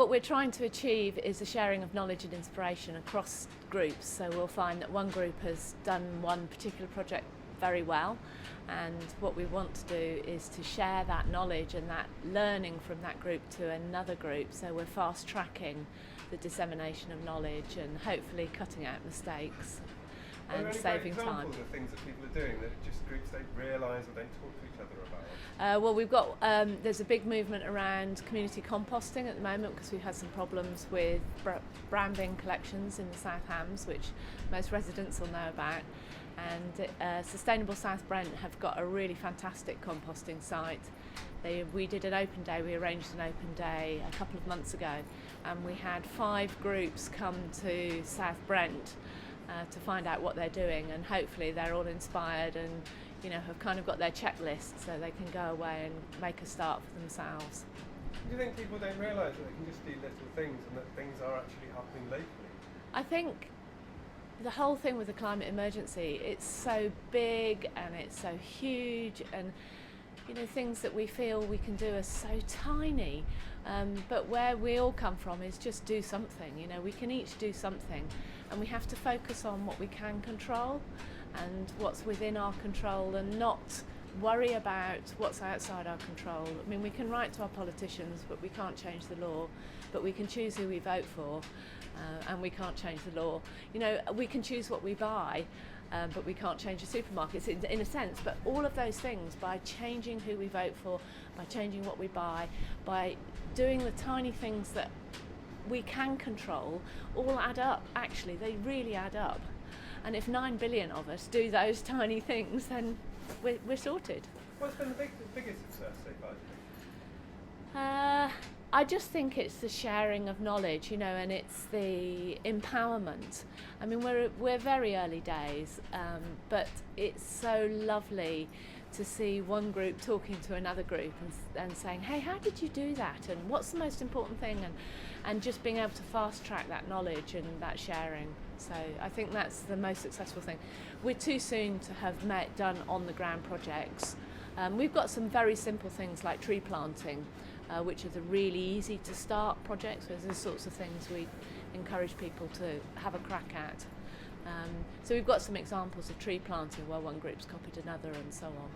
What we're trying to achieve is a sharing of knowledge and inspiration across groups. So we'll find that one group has done one particular project very well, and what we want to do is to share that knowledge and that learning from that group to another group. So we're fast tracking the dissemination of knowledge and hopefully cutting out mistakes and saving time. Examples of things that people are doing that just groups don't realise or don't talk to each other about? Well, we've got there's a big movement around community composting at the moment because we've had some problems with brown bin collections in the South Hams, which most residents will know about. And Sustainable South Brent have got a really fantastic composting site. We did an open day, we arranged an open day a couple of months ago, and we had 5 groups come to South Brent to find out what they're doing, and hopefully they're all inspired and have kind of got their checklist so they can go away and make a start for themselves. Do you think people don't realise that they can just do little things and that things are actually happening locally? I think the whole thing with the climate emergency, it's so big and it's so huge, and things that we feel we can do are so tiny, but where we all come from is just do something. We can each do something, and we have to focus on what we can control and what's within our control, and not worry about what's outside our control. I mean, we can write to our politicians, but we can't change the law, but we can choose who we vote for, and we can't change the law. We can choose what we buy, but we can't change the supermarkets in a sense. But all of those things, by changing who we vote for, by changing what we buy, by doing the tiny things that we can control, all add up. Actually, they really add up. And if 9 billion of us do those tiny things, then we're sorted. What's been the biggest success so far, do you think? I just think it's the sharing of knowledge, and it's the empowerment. I mean, we're very early days, but it's so lovely to see one group talking to another group and saying, hey, how did you do that? And what's the most important thing? And just being able to fast track that knowledge and that sharing. So I think that's the most successful thing. We're too soon to have done on the ground projects. We've got some very simple things like tree planting, which are the really easy to start projects. There's the sorts of things we encourage people to have a crack at. So we've got some examples of tree planting where one group's copied another and so on.